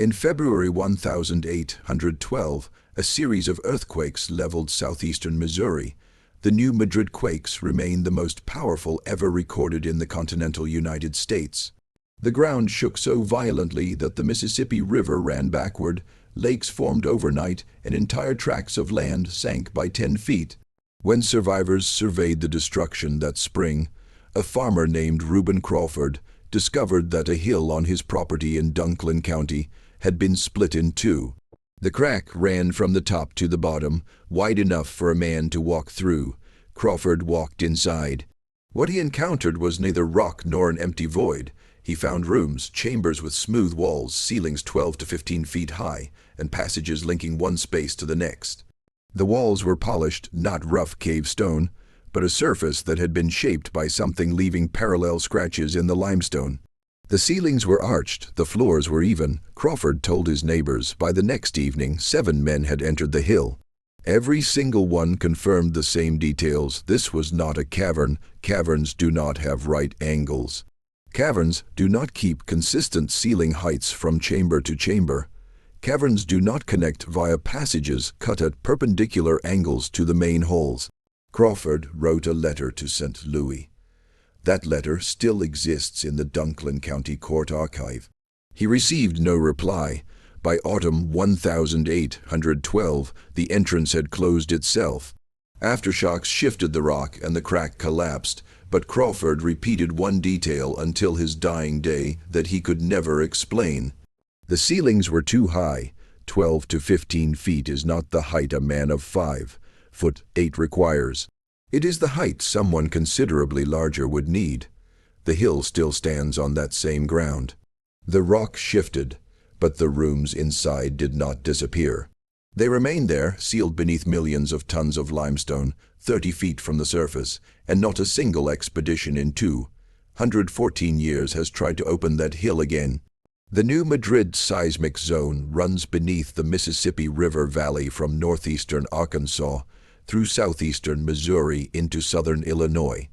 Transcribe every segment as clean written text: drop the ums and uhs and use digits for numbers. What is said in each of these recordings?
In February 1812, a series of earthquakes leveled southeastern Missouri. The new Madrid quakes remain the most powerful ever recorded in the continental United States. The ground shook so violently that the Mississippi River ran backward, lakes formed overnight, and entire tracts of land sank by 10 feet. When survivors surveyed the destruction that spring, a farmer named Reuben Crawford discovered that a hill on his property in Dunklin County had been split in two. The crack ran from the top to the bottom, wide enough for a man to walk through. Crawford walked inside. What he encountered was neither rock nor an empty void. He found rooms, chambers with smooth walls, ceilings 12 to 15 feet high, and passages linking one space to the next. The walls were polished, not rough cave stone, but a surface that had been shaped by something, leaving parallel scratches in the limestone. The ceilings were arched, the floors were even. Crawford told his neighbors by the next evening 7 men had entered the hill. Every single one confirmed the same details. This was not a cavern. Caverns do not have right angles. Caverns do not keep consistent ceiling heights from chamber to chamber. Caverns do not connect via passages cut at perpendicular angles to the main holes. Crawford wrote a letter to St. Louis. That letter still exists in the Dunklin County Court Archive. He received no reply. By autumn 1812, the entrance had closed itself. Aftershocks shifted the rock and the crack collapsed, but Crawford repeated one detail until his dying day that he could never explain. The ceilings were too high. 12 to 15 feet is not the height a man of 5'8" requires. It is the height someone considerably larger would need. The hill still stands on that same ground. The rock shifted, but the rooms inside did not disappear. They remain there, sealed beneath millions of tons of limestone, 30 feet from the surface, and not a single expedition in 214 years has tried to open that hill again. The new Madrid seismic zone runs beneath the Mississippi River Valley from northeastern Arkansas through southeastern Missouri into southern Illinois.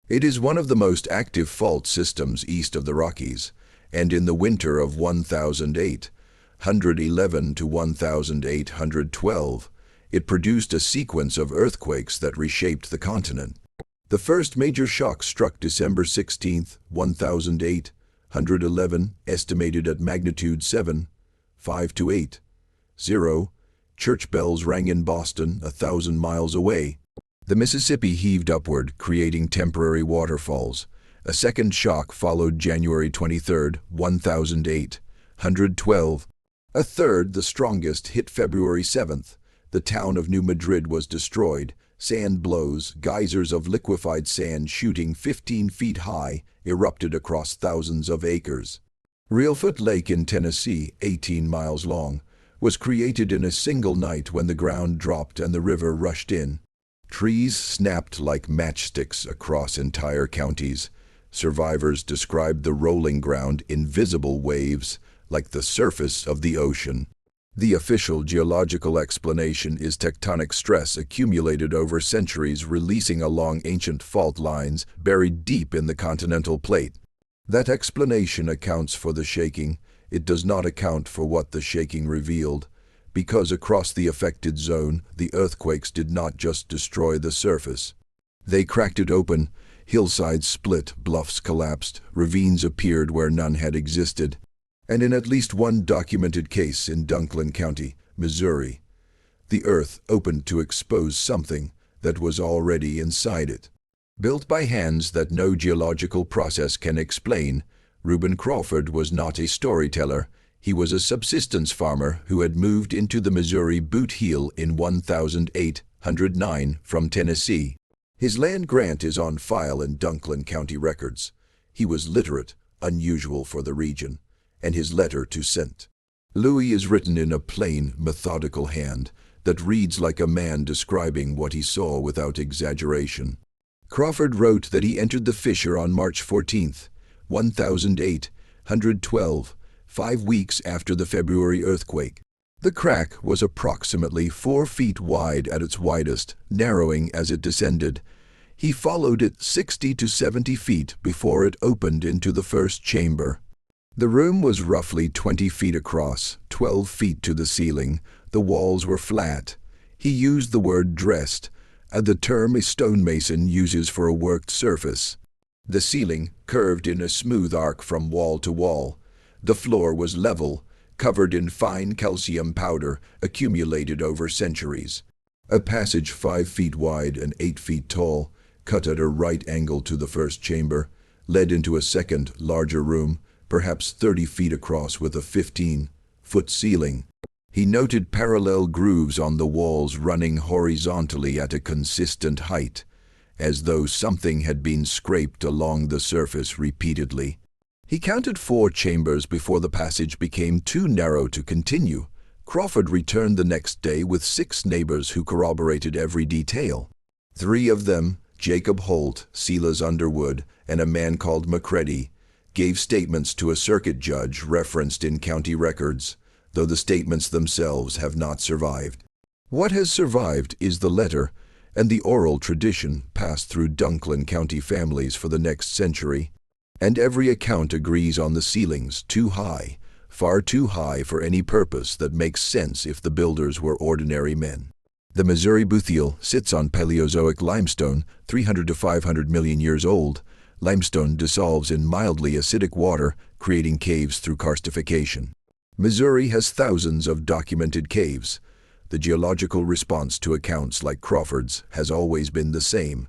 It is one of the most active fault systems east of the Rockies, and in the winter of 1811 to 1812, it produced a sequence of earthquakes that reshaped the continent. The first major shock struck December 16, 1811, estimated at magnitude 7.5 to 8.0. Church bells rang in Boston, 1,000 miles away. The Mississippi heaved upward, creating temporary waterfalls. A second shock followed January 23, 1812. A third, the strongest, hit February 7th. The town of New Madrid was destroyed. Sand blows, geysers of liquefied sand shooting 15 feet high, erupted across thousands of acres. Reelfoot Lake in Tennessee, 18 miles long, was created in a single night when the ground dropped and the river rushed in. Trees snapped like matchsticks across entire counties. Survivors described the rolling ground in visible waves, like the surface of the ocean. The official geological explanation is tectonic stress accumulated over centuries, releasing along ancient fault lines buried deep in the continental plate. That explanation accounts for the shaking. It does not account for what the shaking revealed, because across the affected zone, the earthquakes did not just destroy the surface. They cracked it open. Hillsides split, bluffs collapsed, ravines appeared where none had existed. And in at least one documented case in Dunklin County, Missouri, the earth opened to expose something that was already inside it. Built by hands that no geological process can explain, Reuben Crawford was not a storyteller. He was a subsistence farmer who had moved into the Missouri Boot Heel in 1809 from Tennessee. His land grant is on file in Dunklin County records. He was literate, unusual for the region, and his letter to St. Louis is written in a plain, methodical hand that reads like a man describing what he saw without exaggeration. Crawford wrote that he entered the fissure on March 14, 1812, 5 weeks after the February earthquake. The crack was approximately 4 feet wide at its widest, narrowing as it descended. He followed it 60 to 70 feet before it opened into the first chamber. The room was roughly 20 feet across, 12 feet to the ceiling. The walls were flat. He used the word dressed, the term a stonemason uses for a worked surface. The ceiling curved in a smooth arc from wall to wall. The floor was level, covered in fine calcium powder accumulated over centuries. A passage 5 feet wide and 8 feet tall, cut at a right angle to the first chamber, led into a second, larger room, perhaps 30 feet across with a 15-foot ceiling. He noted parallel grooves on the walls running horizontally at a consistent height, as though something had been scraped along the surface repeatedly. He counted 4 chambers before the passage became too narrow to continue. Crawford returned the next day with 6 neighbors who corroborated every detail. 3 of them, Jacob Holt, Silas Underwood, and a man called Macready, gave statements to a circuit judge referenced in county records, though the statements themselves have not survived. What has survived is the letter and the oral tradition passed through Dunklin County families for the next century, and every account agrees on the ceilings too high, far too high for any purpose that makes sense if the builders were ordinary men. The Missouri Buthiel sits on Paleozoic limestone, 300 to 500 million years old. Limestone dissolves in mildly acidic water, creating caves through karstification. Missouri has thousands of documented caves. The geological response to accounts like Crawford's has always been the same.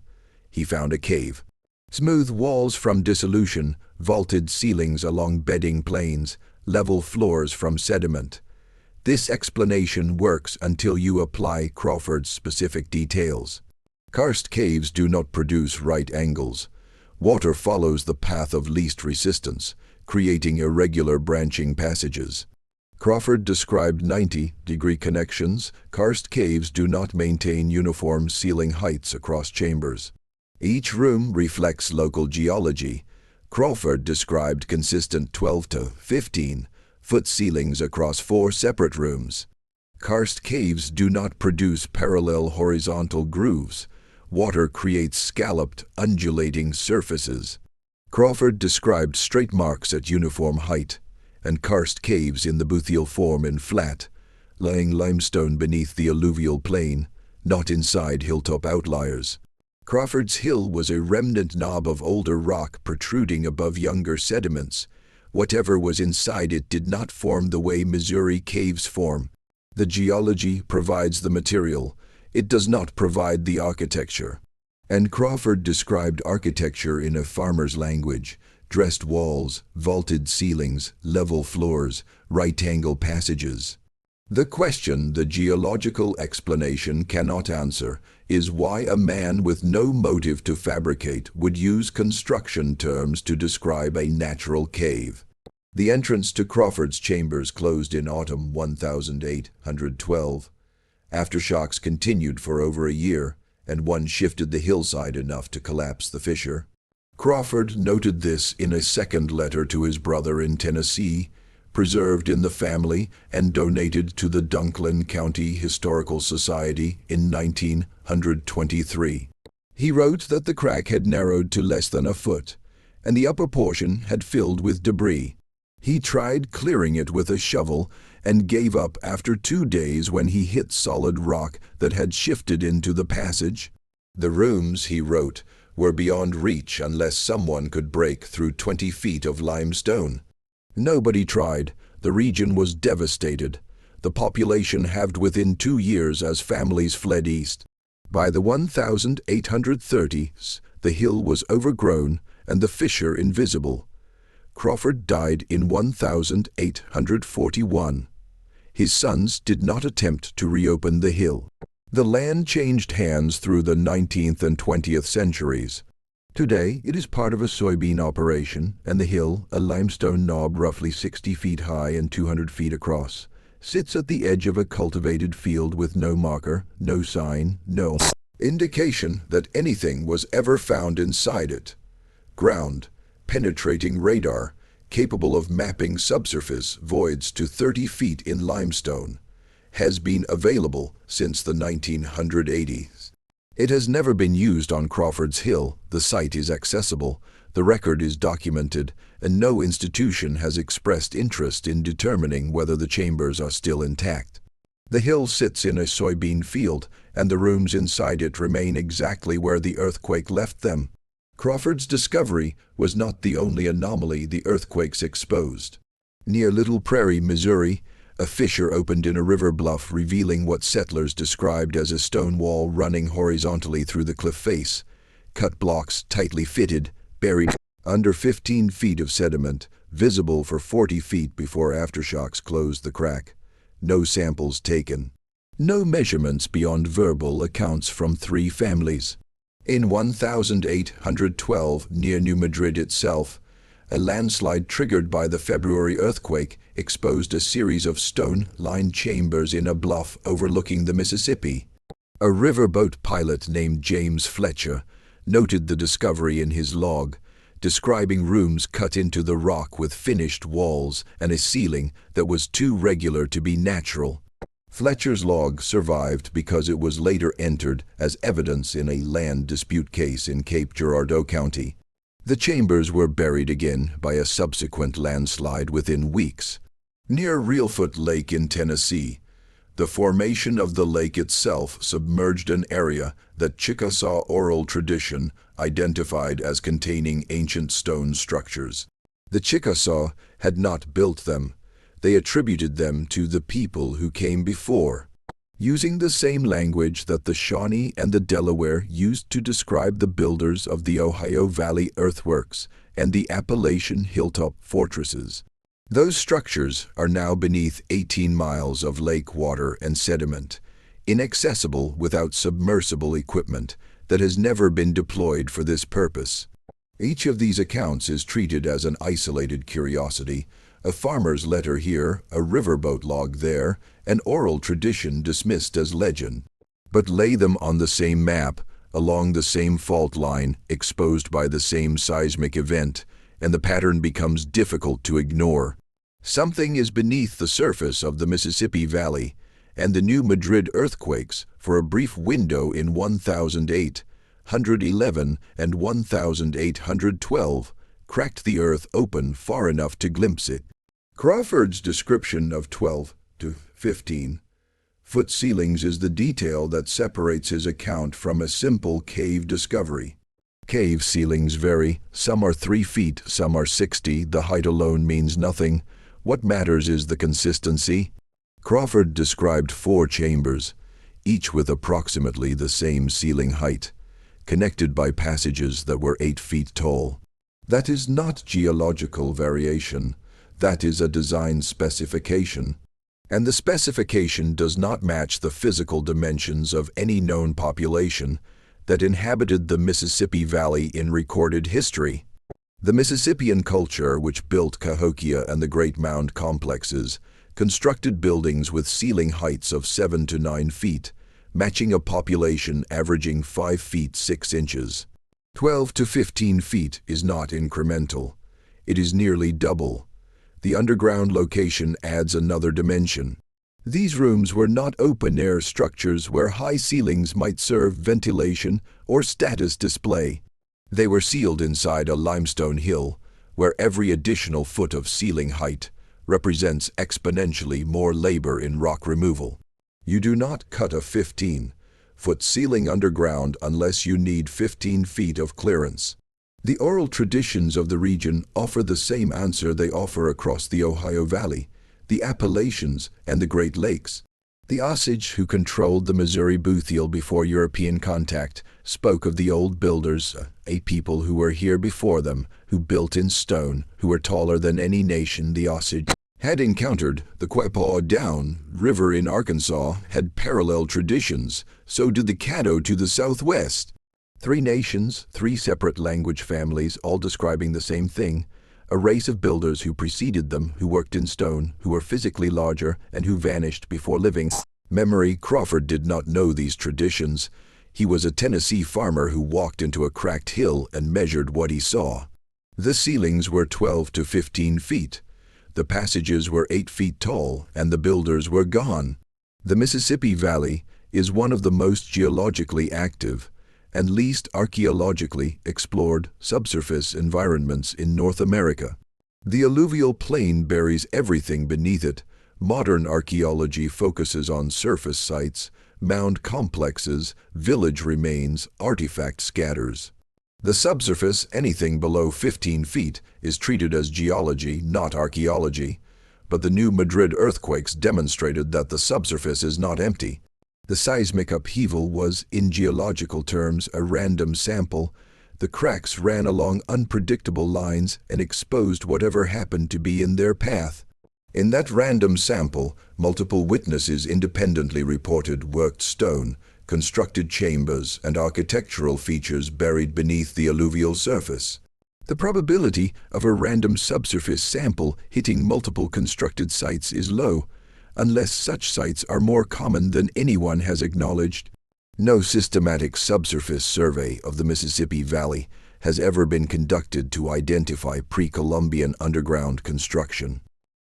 He found a cave. Smooth walls from dissolution, vaulted ceilings along bedding planes, level floors from sediment. This explanation works until you apply Crawford's specific details. Karst caves do not produce right angles. Water follows the path of least resistance, creating irregular branching passages. Crawford described 90-degree connections. Karst caves do not maintain uniform ceiling heights across chambers. Each room reflects local geology. Crawford described consistent 12 to 15-foot ceilings across 4 separate rooms. Karst caves do not produce parallel horizontal grooves. Water creates scalloped, undulating surfaces. Crawford described straight marks at uniform height, and karst caves in the Buthiel form in flat, lying limestone beneath the alluvial plain, not inside hilltop outliers. Crawford's Hill was a remnant knob of older rock protruding above younger sediments. Whatever was inside it did not form the way Missouri caves form. The geology provides the material. It does not provide the architecture. And Crawford described architecture in a farmer's language: dressed walls, vaulted ceilings, level floors, right-angle passages. The question the geological explanation cannot answer is why a man with no motive to fabricate would use construction terms to describe a natural cave. The entrance to Crawford's chambers closed in autumn 1812. Aftershocks continued for over a year, and one shifted the hillside enough to collapse the fissure. Crawford noted this in a second letter to his brother in Tennessee, preserved in the family and donated to the Dunklin County Historical Society in 1923. He wrote that the crack had narrowed to less than a foot, and the upper portion had filled with debris. He tried clearing it with a shovel and gave up after 2 days when he hit solid rock that had shifted into the passage. The rooms, he wrote, were beyond reach unless someone could break through 20 feet of limestone. Nobody tried. The region was devastated. The population halved within 2 years as families fled east. By the 1830s, the hill was overgrown and the fissure invisible. Crawford died in 1841. His sons did not attempt to reopen the hill. The land changed hands through the 19th and 20th centuries. Today, it is part of a soybean operation, and the hill, a limestone knob roughly 60 feet high and 200 feet across, sits at the edge of a cultivated field with no marker, no sign, no indication that anything was ever found inside it. Ground, penetrating radar, capable of mapping subsurface voids to 30 feet in limestone, has been available since the 1980s. It has never been used on Crawford's Hill. The site is accessible, The record is documented, and no institution has expressed interest in determining whether the chambers are still intact. The hill sits in a soybean field, and the rooms inside it remain exactly where the earthquake left them. Crawford's discovery was not the only anomaly the earthquakes exposed. Near Little Prairie, Missouri, a fissure opened in a river bluff, revealing what settlers described as a stone wall running horizontally through the cliff face. Cut blocks tightly fitted, buried under 15 feet of sediment, visible for 40 feet before aftershocks closed the crack. No samples taken. No measurements beyond verbal accounts from 3 families. In 1812, near New Madrid itself, a landslide triggered by the February earthquake exposed a series of stone-lined chambers in a bluff overlooking the Mississippi. A riverboat pilot named James Fletcher noted the discovery in his log, describing rooms cut into the rock with finished walls and a ceiling that was too regular to be natural. Fletcher's log survived because it was later entered as evidence in a land dispute case in Cape Girardeau County. The chambers were buried again by a subsequent landslide within weeks. Near Reelfoot Lake in Tennessee, the formation of the lake itself submerged an area that Chickasaw oral tradition identified as containing ancient stone structures. The Chickasaw had not built them. They attributed them to the people who came before, using the same language that the Shawnee and the Delaware used to describe the builders of the Ohio Valley earthworks and the Appalachian hilltop fortresses. Those structures are now beneath 18 miles of lake water and sediment, inaccessible without submersible equipment that has never been deployed for this purpose. Each of these accounts is treated as an isolated curiosity, a farmer's letter here, a riverboat log there, an oral tradition dismissed as legend. But lay them on the same map, along the same fault line, exposed by the same seismic event, and the pattern becomes difficult to ignore. Something is beneath the surface of the Mississippi Valley, and the New Madrid earthquakes, for a brief window in 1811 and 1812, cracked the earth open far enough to glimpse it. Crawford's description of 12 to 15-foot ceilings is the detail that separates his account from a simple cave discovery. Cave ceilings vary. Some are 3 feet, some are 60. The height alone means nothing. What matters is the consistency. Crawford described 4 chambers, each with approximately the same ceiling height, connected by passages that were 8 feet tall. That is not geological variation. That is a design specification. And the specification does not match the physical dimensions of any known population that inhabited the Mississippi Valley in recorded history. The Mississippian culture, which built Cahokia and the Great Mound complexes, constructed buildings with ceiling heights of 7 to 9 feet, matching a population averaging 5 feet 6 inches. 12 to 15 feet is not incremental. It is nearly double. The underground location adds another dimension. These rooms were not open-air structures where high ceilings might serve ventilation or status display. They were sealed inside a limestone hill, where every additional foot of ceiling height represents exponentially more labor in rock removal. You do not cut a 15-foot ceiling underground unless you need 15 feet of clearance. The oral traditions of the region offer the same answer they offer across the Ohio Valley, the Appalachians, and the Great Lakes. The Osage, who controlled the Missouri Bootheel before European contact, spoke of the old builders, a people who were here before them, who built in stone, who were taller than any nation the Osage had encountered. The Quapaw Down River in Arkansas had parallel traditions, so did the Caddo to the southwest. 3 nations, 3 separate language families, all describing the same thing, a race of builders who preceded them, who worked in stone, who were physically larger, and who vanished before living memory. Crawford did not know these traditions. He was a Tennessee farmer who walked into a cracked hill and measured what he saw. The ceilings were 12 to 15 feet. The passages were 8 feet tall, and the builders were gone. The Mississippi Valley is one of the most geologically active, and least archaeologically explored subsurface environments in North America. The alluvial plain buries everything beneath it. Modern archaeology focuses on surface sites, mound complexes, village remains, artifact scatters. The subsurface, anything below 15 feet, is treated as geology, not archaeology. But the new Madrid earthquakes demonstrated that the subsurface is not empty. The seismic upheaval was, in geological terms, a random sample. The cracks ran along unpredictable lines and exposed whatever happened to be in their path. In that random sample, multiple witnesses independently reported worked stone, constructed chambers, and architectural features buried beneath the alluvial surface. The probability of a random subsurface sample hitting multiple constructed sites is low, unless such sites are more common than anyone has acknowledged. No systematic subsurface survey of the Mississippi Valley has ever been conducted to identify pre-Columbian underground construction.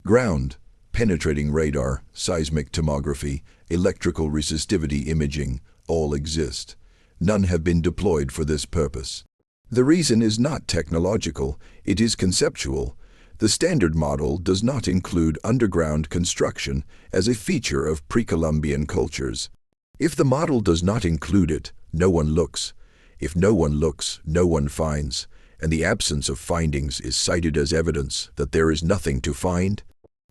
Ground, penetrating radar, seismic tomography, electrical resistivity imaging all exist. None have been deployed for this purpose. The reason is not technological, it is conceptual. The standard model does not include underground construction as a feature of pre-Columbian cultures. If the model does not include it, no one looks. If no one looks, no one finds, and the absence of findings is cited as evidence that there is nothing to find.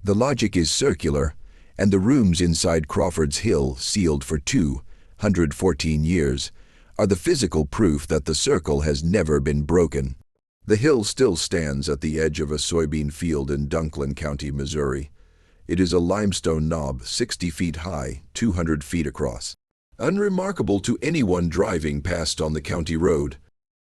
The logic is circular, and the rooms inside Crawford's Hill, sealed for 214 years, are the physical proof that the circle has never been broken. The hill still stands at the edge of a soybean field in Dunklin County, Missouri. It is a limestone knob 60 feet high, 200 feet across. Unremarkable to anyone driving past on the county road.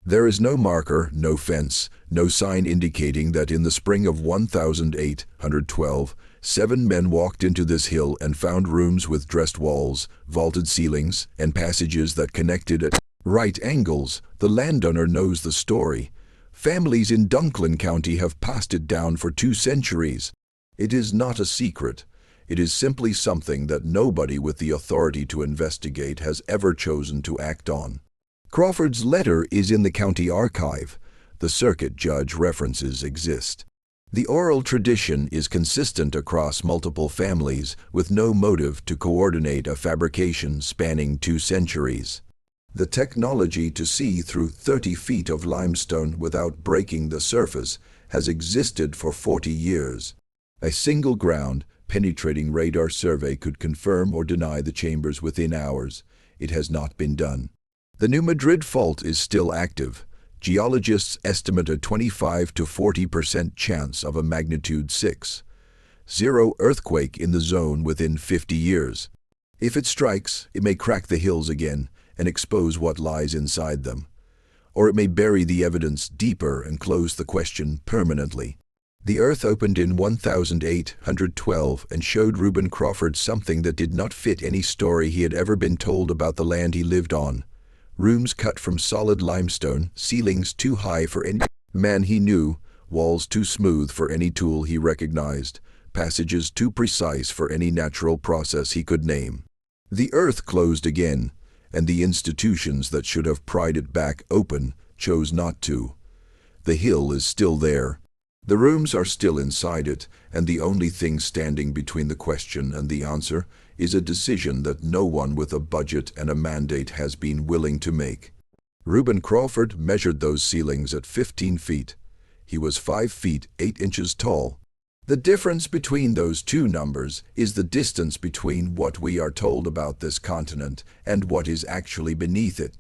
There is no marker, no fence, no sign indicating that in the spring of 1812, 7 men walked into this hill and found rooms with dressed walls, vaulted ceilings, and passages that connected at right angles. The landowner knows the story. Families in Dunklin County have passed it down for 2 centuries. It is not a secret. It is simply something that nobody with the authority to investigate has ever chosen to act on. Crawford's letter is in the county archive. The circuit judge references exist. The oral tradition is consistent across multiple families, with no motive to coordinate a fabrication spanning 2 centuries. The technology to see through 30 feet of limestone without breaking the surface has existed for 40 years. A single ground, penetrating radar survey could confirm or deny the chambers within hours. It has not been done. The New Madrid fault is still active. Geologists estimate a 25 to 40% chance of a magnitude 6.0 earthquake in the zone within 50 years. If it strikes, it may crack the hills again and expose what lies inside them. Or it may bury the evidence deeper and close the question permanently. The earth opened in 1812 and showed Reuben Crawford something that did not fit any story he had ever been told about the land he lived on. Rooms cut from solid limestone, ceilings too high for any man he knew, walls too smooth for any tool he recognized, passages too precise for any natural process he could name. The earth closed again, and the institutions that should have pried it back open chose not to. The hill is still there. The rooms are still inside it, and the only thing standing between the question and the answer is a decision that no one with a budget and a mandate has been willing to make. Reuben Crawford measured those ceilings at 15 feet. He was 5 feet 8 inches tall. The difference between those 2 numbers is the distance between what we are told about this continent and what is actually beneath it.